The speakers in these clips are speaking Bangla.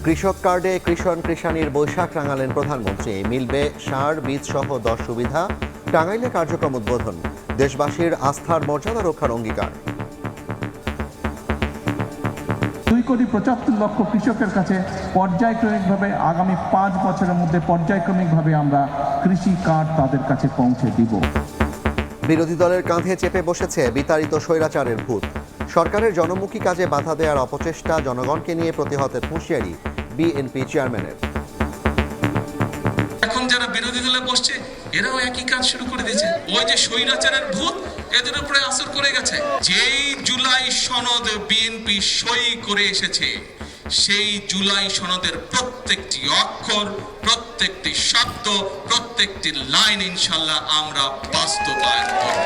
কৃষক কার্ডে কৃষাণীর বৈশাখ রাঙালেন প্রধানমন্ত্রী। মিলবে সার, বীজ সহ 10 সুবিধা। টাঙ্গাইলে কার্যক্রম উদ্বোধন। দেশবাসীর আস্থার মর্যাদা রক্ষার অঙ্গীকার। 2,75,00,000 কৃষকের কাছে পর্যায়ক্রমিকভাবে আগামী 5 বছরের মধ্যে পর্যায়ক্রমিকভাবে আমরা কৃষি কার্ড তাদের কাছে পৌঁছে দিব। বিরোধী দলের কাঁধে চেপে বসেছে বিতাড়িত স্বৈরাচারের ভূত। সরকারের জনমুখী কাজে বাধা দেওয়ার অপচেষ্টা, জনগণকে নিয়ে প্রতিহতের হুঁশিয়ারি বিএনপি চেয়ারম্যানের। এখন যারা বিরোধী দলে বসছে এরাও একই কাজ শুরু করে দিয়েছে। ওই যে স্বৈরাচারের ভূত এদের উপরে আসর করে গেছে। যেই জুলাই সনদ বিএনপি সই করে এসেছে, সেই জুলাই সনদের প্রত্যেকটি অক্ষর, প্রত্যেকটি শব্দ, প্রত্যেকটি লাইন ইনশাল্লাহ আমরা বাস্তবায়ন করব।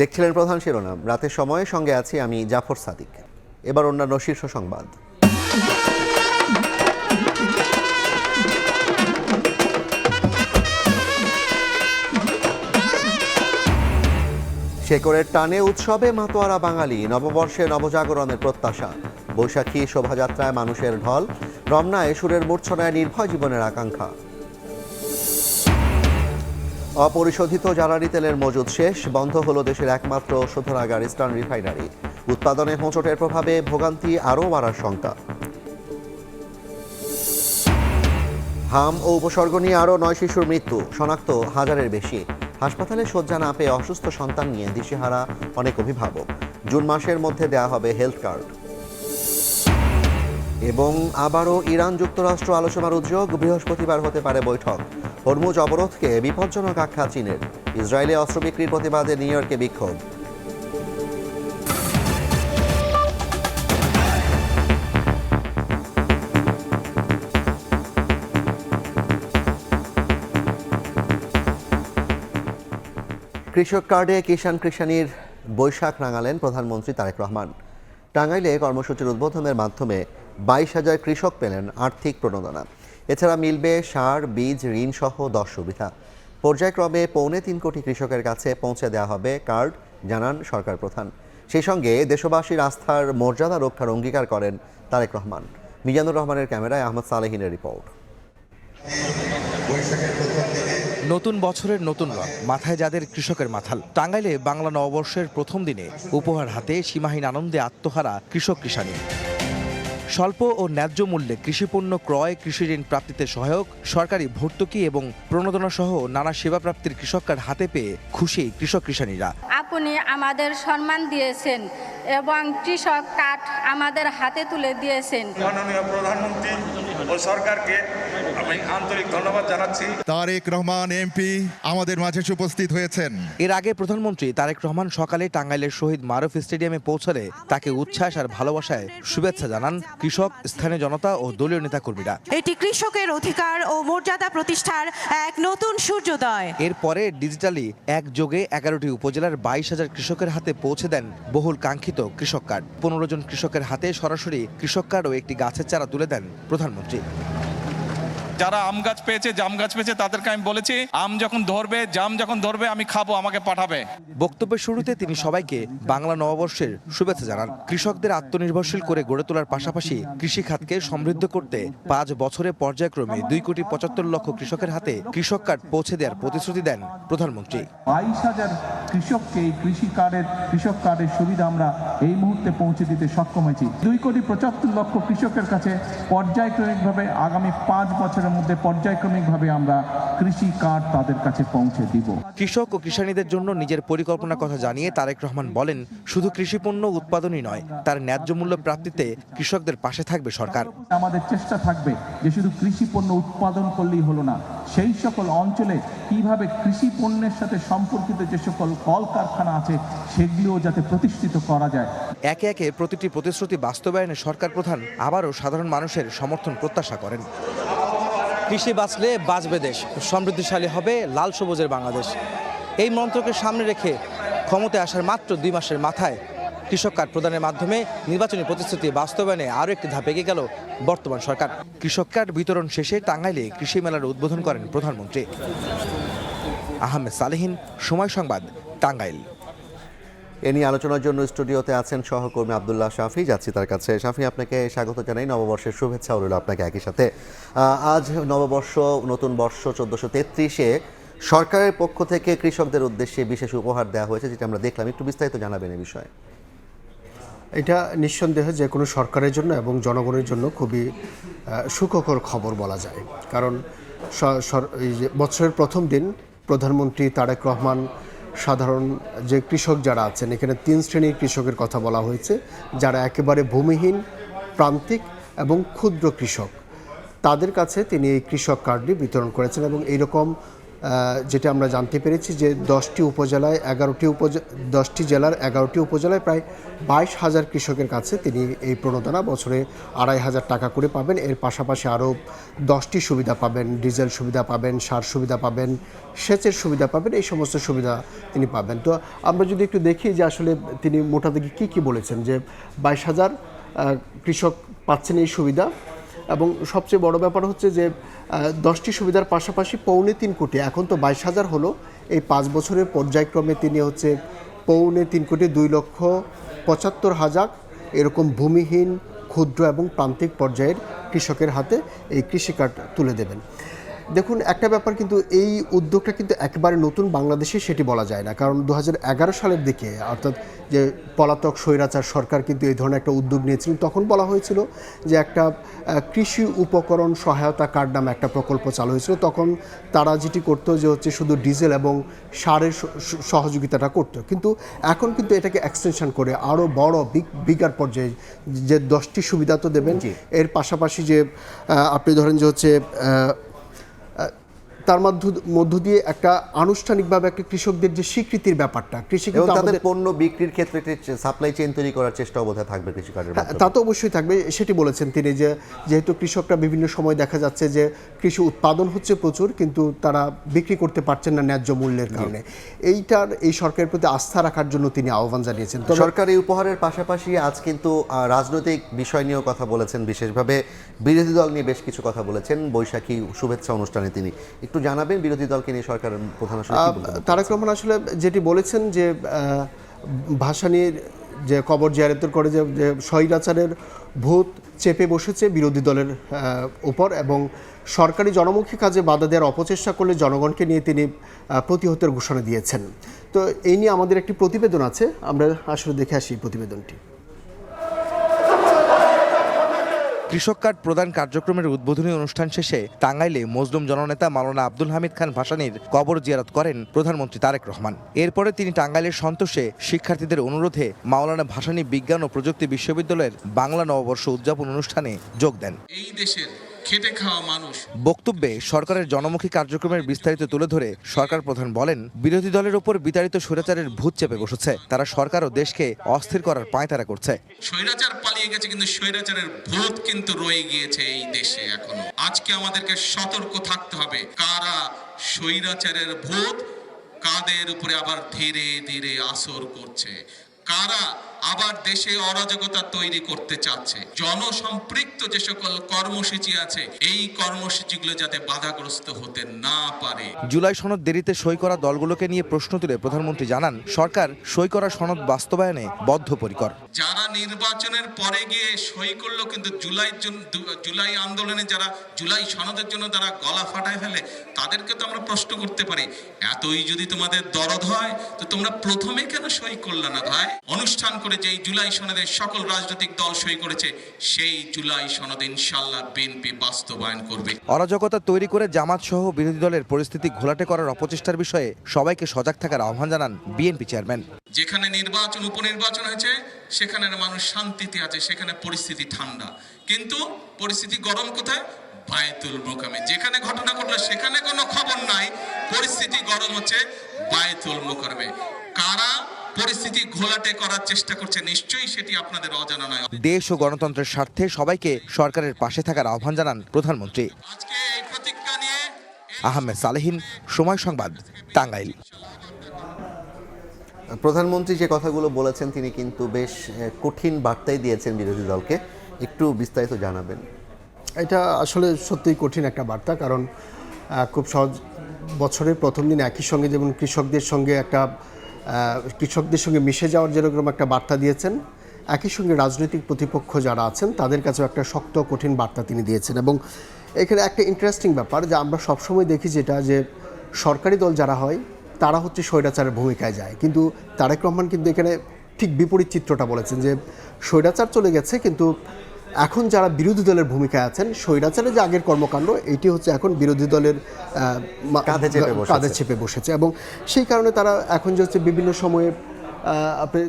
দেখছিলেন প্রধান শিরোনাম। রাতের সময়ে সঙ্গে আছি আমি জাফর সাদিক। এবার অন্যান্য শীর্ষ সংবাদ। শেকড়ের টানে উৎসবে মাতোয়ারা বাঙালি। নববর্ষে নবজাগরণের প্রত্যাশা। বৈশাখী শোভাযাত্রায় মানুষের ঢল। রমনায় সুরের মূর্ছনায় নির্ভয় জীবনের আকাঙ্ক্ষা। অপরিশোধিত জ্বালানি তেলের মজুদ শেষ। বন্ধ হলো দেশের একমাত্র শোধনাগার ইস্টার্ন রিফাইনারি। উৎপাদনে হোঁচটের প্রভাবে ভোগান্তি আরও বাড়ার শঙ্কা। হাম ও উপসর্গ নিয়ে আরও 9 শিশুর মৃত্যু। শনাক্ত 1000-এর বেশি। হাসপাতালে শয্যা না পেয়ে অসুস্থ সন্তান নিয়ে দিশেহারা অনেক অভিভাবক। জুন মাসের মধ্যে দেয়া হবে হেলথ কার্ড। এবং আবারও ইরান যুক্তরাষ্ট্র আলোচনার উদ্যোগ। বৃহস্পতিবার হতে পারে বৈঠক। হরমুজ অবরোধকে বিপজ্জনক আখ্যা চীনের। ইসরায়েলে অস্ত্র বিক্রির প্রতিবাদে নিউ ইয়র্কে বিক্ষোভ। কৃষক কার্ডে কৃষাণীর বৈশাখ রাঙালেন প্রধানমন্ত্রী তারেক রহমান। টাঙ্গাইলে কর্মসূচির উদ্বোধনের মাধ্যমে 22,000 কৃষক পেলেন আর্থিক প্রণোদনা। এছাড়া মিলবে সার, বীজ, ঋণ সহ 10 সুবিধা। পর্যায়ক্রমে 3.25 কোটি কৃষকের কাছে পৌঁছে দেওয়া হবে কার্ড, জানান সরকার প্রধান। সেই সঙ্গে দেশবাসীর আস্থার মর্যাদা রক্ষার অঙ্গীকার করেন তারেক রহমান। মিজানুর রহমানের ক্যামেরায় আহমদ সালেহিনের রিপোর্ট। নতুন বছরের নতুন রং মাথায় যাদের কৃষকের মাথাল। টাঙ্গাইলে বাংলা নববর্ষের প্রথম দিনে উপহার হাতে সীমাহীন আনন্দে আত্মহারা কৃষক কৃষাণী। স্বল্প ও ন্যায্য মূল্যে কৃষিপণ্য ক্রয়, কৃষি ঋণ প্রাপ্তিতে সহায়ক, সরকারি ভর্তুকি এবং প্রণোদনা সহ নানা সেবা প্রাপ্তির কৃষক কার্ড হাতে পেয়ে খুশি কৃষক কৃষাণীরা। আপনি আমাদের সম্মান দিয়েছেন এবং কৃষক কার্ড আমাদের হাতে তুলে দিয়েছেন। মাননীয় প্রধানমন্ত্রী ও সরকারকে আমি আন্তরিক ধন্যবাদ জানাচ্ছি। তারেক রহমান এমপি আমাদের মাঝে উপস্থিত হয়েছেন। এর আগে প্রধানমন্ত্রী তারেক রহমান সকালে টাঙ্গাইলের শহীদ মারুফ স্টেডিয়ামে পৌঁছলে তাকে উচ্ছ্বাস আর ভালোবাসায় শুভেচ্ছা জানান কৃষক, স্থানীয় জনতা ও দলীয় নেতাকর্মীরা। এটি কৃষকের অধিকার ও মর্যাদা প্রতিষ্ঠার এক নতুন সূর্যোদয়। এরপরে ডিজিটালি একযোগে 11টি উপজেলার 22,000 কৃষকের হাতে পৌঁছে দেন বহুল কাঙ্ক্ষিত কৃষক কার্ড। 15 জন কৃষকের হাতে সরাসরি কৃষক কার্ড ও একটি গাছের চারা তুলে দেন প্রধানমন্ত্রী। যারা আম গাছ পেয়েছে, জাম গাছ পেয়েছে, তাদেরকে আমি বলেছি আম যখন ধরবে, জাম যখন ধরবে আমি খাবো, আমাকে পাঠাবে। বক্তব্যের শুরুতে তিনি সবাইকে বাংলা নববর্ষের শুভেচ্ছা জানান। কৃষকদের আত্মনির্ভরশীল করে গড়ে তোলার পাশাপাশি কৃষি খাতকে সমৃদ্ধ করতে 5 বছরে পর্যায়ক্রমে 2,75,00,000 কৃষকের হাতে কৃষক কার্ড পৌঁছে দেওয়ার প্রতিশ্রুতি দেন প্রধানমন্ত্রী। 22,000 কৃষককে এই কৃষক কার্ডের সুবিধা আমরা এই মুহূর্তে পৌঁছে দিতে সক্ষম হয়েছি। 2,75,00,000 কৃষকের কাছে পর্যায়ক্রমিকভাবে আগামী 5 বছরের মধ্যে পর্যায়ক্রমিকভাবে আমরা কৃষি কার্ড তাদের কাছে পৌঁছে দিব। কৃষক ও কৃষাণীদের জন্য নিজের পরিকল্পনার কথা জানিয়ে তারেক রহমান বলেন, শুধু কৃষিপণ্য উৎপাদনই নয়, তার ন্যায্য মূল্য প্রাপ্তিতে কৃষকদের পাশে থাকবে সরকার। আমাদের চেষ্টা থাকবে যে শুধু কৃষি পণ্য উৎপাদন করলেই হলো না, সেই সকল অঞ্চলে কিভাবে কৃষি পণ্যের সাথে সম্পর্কিত যে সকল কলকারখানা আছে সেগুলিও যাতে প্রতিষ্ঠিত করা যায়। একে একে প্রতিটি প্রতিশ্রুতি বাস্তবায়নে সরকার প্রধান আবারও সাধারণ মানুষের সমর্থন প্রত্যাশা করেন। কৃষি বাঁচলে বাঁচবে দেশ, সমৃদ্ধিশালী হবে লাল সবুজের বাংলাদেশ। এই মন্ত্রকে সামনে রেখে ক্ষমতায় আসার মাত্র 2 মাসের মাথায় কৃষক কার্ড প্রদানের মাধ্যমে নির্বাচনী প্রতিশ্রুতি বাস্তবায়নে আরও একটি ধাপ এগিয়ে গেল বর্তমান সরকার। কৃষক কার্ড বিতরণ শেষে টাঙ্গাইলে কৃষি মেলার উদ্বোধন করেন প্রধানমন্ত্রী। আহমেদ সালেহিন, সময় সংবাদ, টাঙ্গাইল। এ নিয়ে আলোচনার জন্য স্টুডিওতে আছেন সহকর্মী আব্দুল্লাহ শাফি। যাচ্ছি তার কাছে। শাফি, আপনাকে স্বাগত জানাই। নববর্ষের শুভেচ্ছা রইল আপনাকে একই সাথে। আজ নববর্ষ, নতুন বর্ষ 1433-এ সরকারের পক্ষ থেকে কৃষকদের উদ্দেশ্যে বিশেষ উপহার দেওয়া হয়েছে, যেটা আমরা দেখলাম। একটু বিস্তারিত জানাবেন এই বিষয়ে। এটা নিঃসন্দেহে যে কোনো সরকারের জন্য এবং জনগণের জন্য খুবই সুখকর খবর বলা যায়। কারণ এই যে বছরের প্রথম দিন প্রধানমন্ত্রী তারেক রহমান সাধারণ যে কৃষক যারা আছেন, এখানে 3 শ্রেণীর কৃষকের কথা বলা হয়েছে, যারা একেবারে ভূমিহীন, প্রান্তিক এবং ক্ষুদ্র কৃষক, তাদের কাছে তিনি এই কৃষক কার্ডটি বিতরণ করেছেন। এবং এইরকম যেটা আমরা জানতে পেরেছি যে 10টি জেলার 11টি উপজেলায় প্রায় 22,000 কৃষকের কাছে তিনি এই প্রণোদনা বছরে 2,500 টাকা করে পাবেন। এর পাশাপাশি আরও 10টি সুবিধা পাবেন, ডিজেল সুবিধা পাবেন, সার সুবিধা পাবেন, সেচের সুবিধা পাবেন, এই সমস্ত সুবিধা তিনি পাবেন। তো আমরা যদি একটু দেখি যে আসলে তিনি মোটা দাগে কী বলেছেন, যে 22,000 কৃষক পাচ্ছেন এই সুবিধা। এবং সবচেয়ে বড় ব্যাপার হচ্ছে যে 10টি সুবিধার পাশাপাশি 3.25 কোটি, এখন তো 22,000 হলো, এই 5 বছরের পর্যায়ক্রমে তিনি 3.25 কোটি 2,75,000 এরকম ভূমিহীন, ক্ষুদ্র এবং প্রান্তিক পর্যায়ের কৃষকের হাতে এই কৃষি কার্ড তুলে দেবেন। দেখুন, একটা ব্যাপার কিন্তু এই উদ্যোগটা কিন্তু একেবারে নতুন বাংলাদেশে সেটি বলা যায় না। কারণ 2011 সালের দিকে, অর্থাৎ যে পলাতক স্বৈরাচার সরকার কিন্তু এই ধরনের একটা উদ্যোগ নিয়েছিলেন। তখন বলা হয়েছিল যে একটা কৃষি উপকরণ সহায়তা কার্ড নামে একটা প্রকল্প চালু হয়েছিল। তখন তারা যেটি করতো যে শুধু ডিজেল এবং সারের সহযোগিতাটা করতো। কিন্তু এখন কিন্তু এটাকে এক্সটেনশন করে আরও বড় বিগার পর্যায়ে যে 10টি সুবিধা তো দেবেন, এর পাশাপাশি যে আপনি ধরেন যে তার মধ্য দিয়ে একটা আনুষ্ঠানিকভাবে একটা কৃষকদের যে স্বীকৃতির ব্যাপারটা, কৃষি এবং তাদের পণ্য বিক্রির ক্ষেত্রে সাপ্লাই চেইন তৈরি করার চেষ্টা বোধহয় থাকবে কৃষি কার্ডের মাধ্যমে। তা তো অবশ্যই থাকবে, সেটি বলেছেন তিনি, যে যেহেতু কৃষকরা বিভিন্ন সময় দেখা যাচ্ছে যে কৃষি উৎপাদন হচ্ছে প্রচুর, কিন্তু তারা বিক্রি করতে পারছেন না ন্যায্য মূল্যের কারণে। এই সরকারের প্রতি আস্থা রাখার জন্য তিনি আহ্বান জানিয়েছেন। তো সরকার এই উপহারের পাশাপাশি আজ কিন্তু রাজনৈতিক বিষয় নিয়েও কথা বলেছেন, বিশেষভাবে বিরোধী দল নিয়ে বেশ কিছু কথা বলেছেন বৈশাখী শুভেচ্ছা অনুষ্ঠানে। তিনি একটু জানাবেন বিরোধী দলকে নিয়ে সরকারের প্রধান তারেক রহমান আসলে যেটি বলেছেন যে ভাসানীর যে কবর জিয়ারতের করে যে স্বৈরাচারের ভূত চেপে বসেছে বিরোধী দলের উপর, এবং সরকারি জনমুখী কাজে বাধা দেওয়ার অপচেষ্টা করলে জনগণকে নিয়ে তিনি প্রতিহতের ঘোষণা দিয়েছেন। তো এই নিয়ে আমাদের একটি প্রতিবেদন আছে, আমরা আসলে দেখে আসি প্রতিবেদনটি। কৃষক কার্ড প্রদান কার্যক্রমের উদ্বোধনী অনুষ্ঠান শেষে টাঙ্গাইলে মজলুম জননেতা মাওলানা আব্দুল হামিদ খান ভাসানীর কবর জিয়ারত করেন প্রধানমন্ত্রী তারেক রহমান। এরপরে তিনি টাঙ্গাইলের সন্তোষে শিক্ষার্থীদের অনুরোধে মাওলানা ভাসানী বিজ্ঞান ও প্রযুক্তি বিশ্ববিদ্যালয়ের বাংলা নববর্ষ উদযাপন অনুষ্ঠানে যোগ দেন। এই দেশের খেটে খাওয়া মানুষ। বক্তব্যে সরকারের জনমুখী কার্যক্রমের বিস্তারিত তুলে ধরে সরকার প্রধান বলেন, বিরোধী দলের উপর বিতাড়িত স্বৈরাচারের ভূত চেপে বসেছে, তারা সরকার ও দেশকে অস্থির করার পায়তারা করছে। স্বৈরাচার পালিয়ে গেছে, কিন্তু স্বৈরাচারের ভূত কিন্তু রয়ে গিয়েছে এই দেশে এখনো। আজকে আমাদেরকে সতর্ক থাকতে হবে, কারা স্বৈরাচারের ভূত কাদের উপরে আবার ধীরে ধীরে আসর করছে, কারা আবার দেশে অরাজকতা তৈরি করতে চাচ্ছে। জনসম্পৃক্ত যে সকল কর্মসূচি আছে, এই কর্মসূচিগুলো যাতে বাধাগ্রস্ত হতে না পারে। জুলাই সনদ দেরিতে সই করা দলগুলোকে নিয়ে প্রশ্ন তুলে প্রধানমন্ত্রী জানান, সরকার সই করা সনদ বাস্তবায়নে বদ্ধপরিকর। যারা নির্বাচনের পরে গিয়ে সই করলো, কিন্তু জুলাই আন্দোলনে যারা জুলাই সনদের জন্য তারা গলা ফাটায় ফেলে, তাদেরকে তো আমরা প্রশ্ন করতে পারি, এতই যদি তোমাদের দরদ হয় তো তোমরা প্রথমে কেন সই করলে না ভাই? অনুষ্ঠান করে যেই জুলাই সনদে সকল রাজনৈতিক দল সই করেছে, সেই জুলাই সনদ ইনশাআল্লাহ বিএনপি বাস্তবায়ন করবে। অরাজকতা তৈরি করে জামাত সহ বিরোধী দলের পরিস্থিতি ঘোলাটে করার অপচেষ্টার বিষয়ে সবাইকে সজাগ থাকার আহ্বান জানান বিএনপি চেয়ারম্যান। যেখানে নির্বাচন উপনির্বাচন হয়েছে সেখানে মানুষ শান্তিতে আছে, সেখানে পরিস্থিতি ঠান্ডা, কিন্তু পরিস্থিতি গরম কোথায়? বায়তুল মোকাররমে। যেখানে ঘটনা ঘটলো সেখানে কোনো খবর নাই, পরিস্থিতি গরম হচ্ছে বায়তুল মোকাররমে। কারা পরিস্থিতি ঘোলাটে করার চেষ্টা করছে, নিশ্চয়ই সেটি আপনাদের অজানা নয়। দেশ ও গণতন্ত্রের স্বার্থে সবাইকে সরকারের পাশে থাকার আহ্বান জানান প্রধানমন্ত্রী। আজকে এই প্রতিজ্ঞা নিয়ে আহমেদ সালেহিন, সময় সংবাদ, টাঙ্গাইল। প্রধানমন্ত্রী যে কথাগুলো বলেছেন, তিনি কিন্তু বেশ কঠিন বার্তাই দিয়েছেন বিরোধী দলকে। একটু বিস্তারিত জানাবেন। এটা আসলে সত্যিই কঠিন একটা বার্তা, কারণ খুব সহজ বছরের প্রথম দিন একই সঙ্গে যেমন কৃষকদের সঙ্গে একটা কৃষকদের সঙ্গে মিশে যাওয়ার যেরকম একটা বার্তা দিয়েছেন, একই সঙ্গে রাজনৈতিক প্রতিপক্ষ যারা আছেন তাদের কাছেও একটা শক্ত কঠিন বার্তা তিনি দিয়েছেন। এবং এখানে একটা ইন্টারেস্টিং ব্যাপার যে আমরা সবসময় দেখি যেটা যে সরকারি দল যারা হয় তারা হচ্ছে স্বৈরাচারের ভূমিকায় যায়, কিন্তু তারেক রহমান কিন্তু এখানে ঠিক বিপরীত চিত্রটা বলেছেন যে স্বৈরাচার চলে গেছে, কিন্তু এখন যারা বিরোধী দলের ভূমিকায় আছেন, স্বৈরাচারের যে আগের কর্মকাণ্ড এটি হচ্ছে এখন বিরোধী দলের কাঁধে চেপে বসেছে। এবং সেই কারণে তারা এখন যে হচ্ছে বিভিন্ন সময়ে আপনি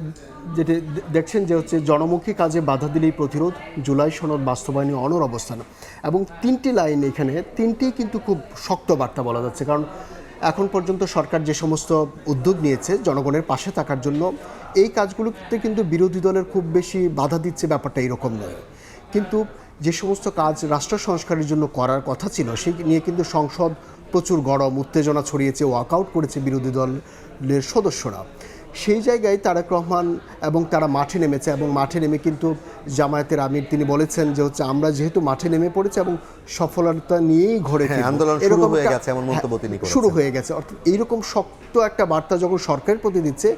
যেটি দেখছেন যে হচ্ছে জনমুখী কাজে বাধা দিলেই প্রতিরোধ, জুলাই সনদ বাস্তবায়নে অনড় অবস্থান, এবং 3টি লাইন এখানে 3টি কিন্তু খুব শক্ত বার্তা বলা যাচ্ছে। কারণ এখন পর্যন্ত সরকার যে সমস্ত উদ্যোগ নিয়েছে জনগণের পাশে থাকার জন্য, এই কাজগুলোতে কিন্তু বিরোধী দলের খুব বেশি বাধা দিচ্ছে ব্যাপারটা এরকম নয়, কিন্তু যে সমস্ত কাজ রাষ্ট্র সংস্কারের জন্য করার কথা ছিল সেই নিয়ে কিন্তু সংসদ প্রচুর গরম উত্তেজনা ছড়িয়েছে, ওয়াকআউট করেছে বিরোধী দলের সদস্যরা। সেই জায়গায় তারেক রহমান এবং তারা মাঠে নেমেছে, এবং মাঠে নেমে কিন্তু জামায়াতের আমির তিনি বলেছেন যে হচ্ছে আমরা যেহেতু মাঠে নেমে পড়েছি এবং সফলতা নিয়েই ঘরে আন্দোলন শুরু হয়ে গেছে এমন মন্তব্য তিনি করেছেন। শুরু হয়ে গেছে, অর্থাৎ এইরকম শক্ত একটা বার্তা যখন সরকারের প্রতি দিচ্ছে,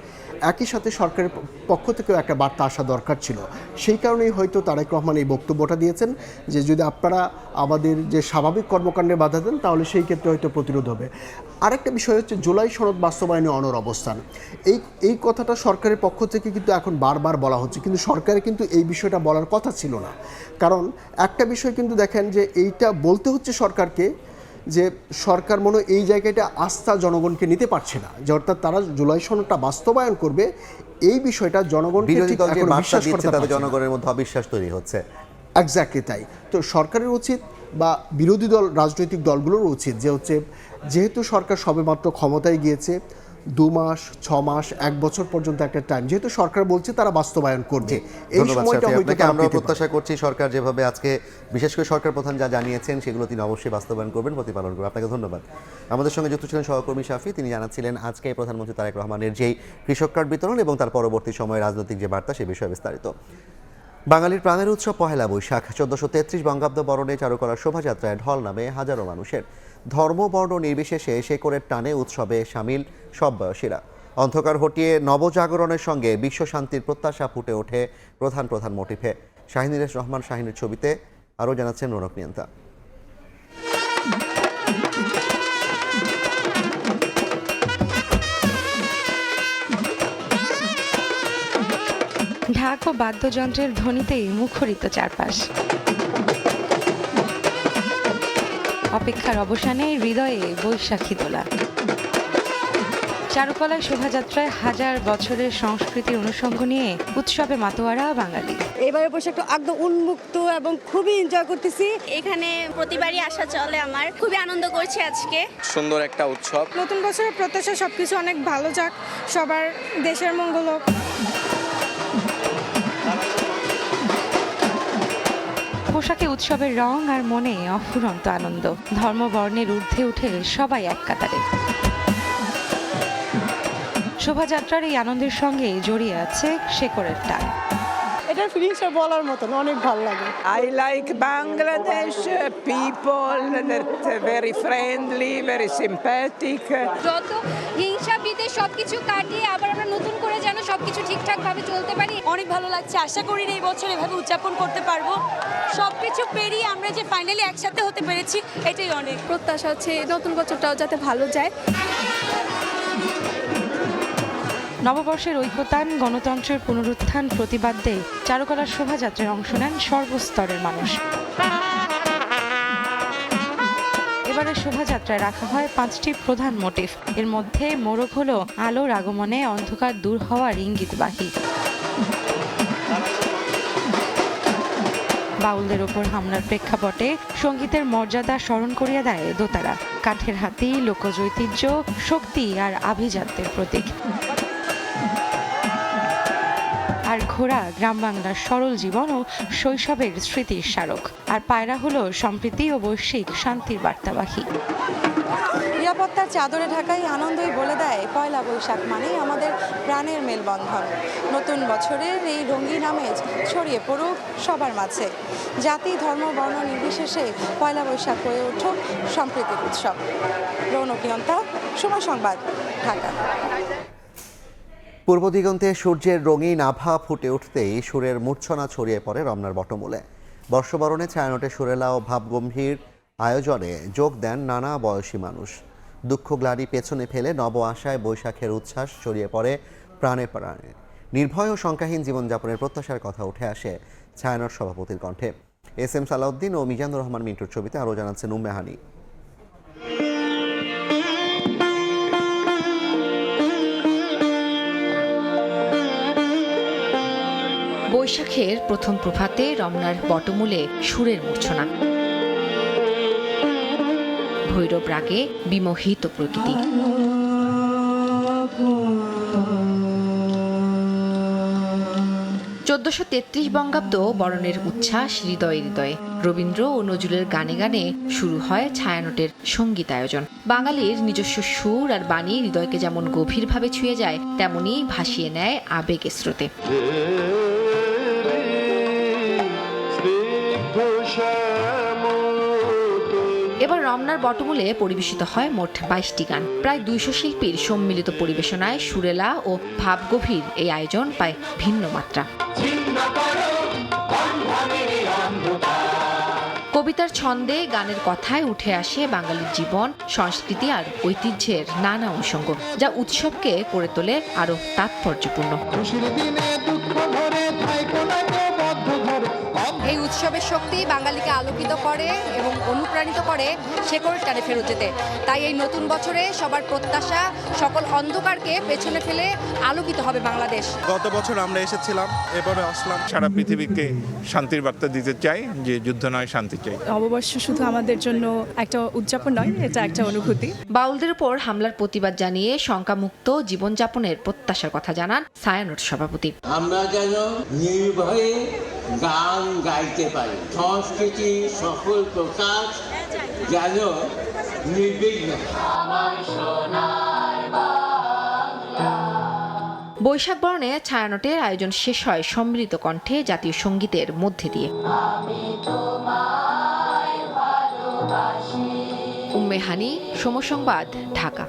একই সাথে সরকারের পক্ষ থেকেও একটা বার্তা আসা দরকার ছিল। সেই কারণেই হয়তো তারেক রহমান এই বক্তব্যটা দিয়েছেন যে যদি আপনারা আমাদের যে স্বাভাবিক কর্মকাণ্ডে বাধা দেন তাহলে সেই ক্ষেত্রে হয়তো প্রতিরোধ হবে। আরেকটা বিষয় হচ্ছে জুলাই সনদ বাস্তবায়নে অনড় অবস্থান। এই কথাটা সরকারের পক্ষ থেকে কিন্তু এখন বারবার বলা হচ্ছে, কিন্তু সরকারের কিন্তু এই বিষয়টা বলার কথা ছিল না। কারণ একটা বিষয় কিন্তু দেখেন যে এইটা বলতে হচ্ছে সরকারকে, যে সরকার মনে এই জায়গাটা আস্থা জনগণকে নিতে পারছে না, যে অর্থাৎ তারা জুলাই সনদটা বাস্তবায়ন করবে এই বিষয়টা জনগণকে বিশ্বাস করতে পারছে না, জনগণের মধ্যে অবিশ্বাস তৈরি হচ্ছে। এক্স্যাক্টলি তাই। তো সরকারের উচিত বা বিরোধী দল রাজনৈতিক দলগুলোর উচিত যে হচ্ছে যেহেতু সরকার সবেমাত্র ক্ষমতায় গিয়েছে, 2 মাস 6 মাস 1 বছর পর্যন্ত একটা টাইম যেহেতু সরকার বলছে তারা বাস্তবায়ন করবে, এই সময়টা হয়তো আমরা প্রত্যাশা করছি সরকার যেভাবে আজকে বিশেষ করে সরকার প্রধান যা জানিয়েছেন সেগুলো তিনি অবশ্যই বাস্তবায়ন করবেন, প্রতিপালন করবেন। আপনাকে ধন্যবাদ। আমাদের সঙ্গে যুক্ত ছিলেন সহকর্মী শাফি, তিনি জানাচ্ছিলেন আজকে প্রধানমন্ত্রী তারেক রহমানের যেই কৃষক কার্ড বিতরণ এবং তার পরবর্তী সময়ে রাজনৈতিক যে বার্তা সে বিষয়ে বিস্তারিত। বাঙালির প্রাণের উৎসব পহেলা বৈশাখ, 1433 বঙ্গাব্দ বরণে চারুকলার শোভাযাত্রায় ঢল নামে হাজারো মানুষের। ধর্ম বর্ণ নির্বিশেষে শেকড়ের টানে উৎসবে সামিল সব বয়সীরা। অন্ধকার হটিয়ে নবজাগরণের সঙ্গে বিশ্ব শান্তির প্রত্যাশা ফুটে ওঠে প্রধান প্রধান মোটিফে। শাহিনুর রহমান শাহিনের ছবিতে আরও জানাচ্ছেন রৌনক নিয়ন্তা। ঢাক ও বাদ্যযন্ত্রের ধ্বনিতেই মুখরিত চারপাশ। অপেক্ষার অবসানে হৃদয়ে বৈশাখী দোলা। চারুকলায় শোভাযাত্রায় হাজার বছরের সংস্কৃতির অনুষঙ্গ নিয়ে উৎসবে মাতোয়ারা বাঙালি। এবারে পোশাকটা একদম উন্মুক্ত এবং খুবই এনজয় করতেছি। এখানে প্রতিবারই আসা চলে, আমার খুবই আনন্দ করছি আজকে। সুন্দর একটা উৎসব। নতুন বছরের প্রত্যাশা সবকিছু অনেক ভালো যাক, সবার দেশের মঙ্গল হোক। পোশাকে উৎসবের রং আর মনে অফুরন্ত আনন্দ। ধর্ম বর্ণের ঊর্ধ্বে উঠে সবাই এক কাতারে। শোভাযাত্রার এই আনন্দের সঙ্গে জড়িয়ে আছে শেকড়ের টান। এটার ফিলিংসটা বলার মতন, অনেক ভালো লাগে। I like Bangladesh people, they're very friendly, very sympathetic. যত হিংসা বিদ্বেষ সবকিছু কাটিয়ে আবার আমরা নতুন করে যেন সবকিছু ঠিকঠাক ভাবে চলতে পারি। অনেক ভালো লাগছে, আশা করি এই বছর এভাবে উদযাপন করতে পারবো। সবকিছু পেরিয়ে আমরা যে ফাইনালি একসাথে হতে পেরেছি এটাই অনেক। প্রত্যাশা হচ্ছে নতুন বছরটাও যাতে ভালো যায়। নববর্ষের ঐক্যতান, গণতন্ত্রের পুনরুত্থান প্রতিবাদে চারুকলার শোভাযাত্রায় অংশ নেন সর্বস্তরের মানুষ। এবারে শোভাযাত্রায় রাখা হয় 5টি প্রধান মোটিভ। এর মধ্যে মোড়ক হলো আলোর আগমনে অন্ধকার দূর হওয়ার ইঙ্গিতবাহী। বাউলদের ওপর হামলার প্রেক্ষাপটে সঙ্গীতের মর্যাদা স্মরণ করিয়ে দেয় দোতারা। কাঠের হাতি লোকজ ঐতিহ্য, শক্তি আর আভিজাত্যের প্রতীক। আর ঘোড়া গ্রাম বাংলার সরল জীবন ও শৈশবের স্মৃতির স্মারক। আর পায়রা হলো সম্প্রীতি ও বৈশ্বিক শান্তির বার্তাবাহী। নিরাপত্তার চাদরে ঢাকাই আনন্দই বলে দেয় পয়লা বৈশাখ মানেই আমাদের প্রাণের মেলবন্ধন। নতুন বছরের এই রঙিন আমেজ ছড়িয়ে পড়ুক সবার মাঝে। জাতি ধর্ম বর্ণ নির্বিশেষে পয়লা বৈশাখ হয়ে উঠুক সম্প্রীতির উৎসব। রৌনক নিয়ন্তা, সময় সংবাদ, ঢাকা। পূর্ব দিগন্তে সূর্যের রঙিন আভা ফুটে উঠতেই সুরের মূর্ছনা ছড়িয়ে পড়ে রমনার বটমূলে। বর্ষবরণে ছায়ানটে সুরেলা ও ভাবগম্ভীর আয়োজনে যোগ দেন নানা বয়সী মানুষ। দুঃখ গ্লানি পেছনে ফেলে নব আশায় বৈশাখের উচ্ছ্বাস ছড়িয়ে পড়ে প্রাণে প্রাণে। নির্ভয় ও শঙ্কাহীন জীবনযাপনের প্রত্যাশার কথা উঠে আসে ছায়ানট সভাপতির কণ্ঠে। এস এম সালাউদ্দিন ও মিজানুর রহমান মিন্টুর ছবিতে আরও জানাচ্ছেন উম্মে হানি। বৈশাখের প্রথম প্রভাতে রমনার বটমূলে সুরের মূর্ছনা, ভৈরব রাগে বিমোহিত প্রকৃতি। 1433 বঙ্গাব্দ বরণের উচ্ছ্বাস হৃদয়ে হৃদয়ে। রবীন্দ্র ও নজরুলের গানে গানে শুরু হয় ছায়ানটের সঙ্গীতায়োজন। বাঙালির নিজস্ব সুর আর বাণী হৃদয়কে যেমন গভীরভাবে ছুঁয়ে যায়, তেমনি ভাসিয়ে নেয় আবেগের স্রোতে। এবার রমনার বটমূলে পরিবেশিত হয় মোট 22টি গান। প্রায় 200 শিল্পীর সম্মিলিত পরিবেশনায় সুরেলা ও ভাবগভীর এই আয়োজন পায় ভিন্ন মাত্রা। কবিতার ছন্দে গানের কথায় উঠে আসে বাঙালির জীবন, সংস্কৃতি আর ঐতিহ্যের নানা অনুষঙ্গ, যা উৎসবকে করে তোলে আরো তাৎপর্যপূর্ণ। এই উৎসবের শক্তি বাঙালিকে আলোকিত করে এবং অনুপ্রাণিত করে শেকড়ের টানে ফেরত যেতে। তাই এই নতুন বছরে সবার প্রত্যাশা সকল অন্ধকারকে পেছনে ফেলে আলোকিত হবে বাংলাদেশ। গত বছর আমরা এসেছিলাম, এবারে আসলাম। সারা পৃথিবীকে শান্তির বার্তা দিতে চাই যে যুদ্ধ নয়, শান্তি চাই। নববর্ষ শুধু আমাদের জন্য একটা উদযাপন নয়, এটা একটা অনুভূতি। বাউলদের উপর হামলার প্রতিবাদ জানিয়ে শঙ্কামুক্ত জীবনযাপনের প্রত্যাশার কথা জানান ছায়ানট সভাপতি। আমরা যেন নির্ভয়ে গান গাইতে পারি, সংস্কৃতি সকল প্রকাশ যেন নির্বিঘ্ন। বৈশাখ বরণে ছায়ানটের আয়োজন শেষ হয় সম্মিলিত কণ্ঠে জাতীয় সঙ্গীতের মধ্যে দিয়ে। উম্মে হানি, সময় সংবাদ, ঢাকা।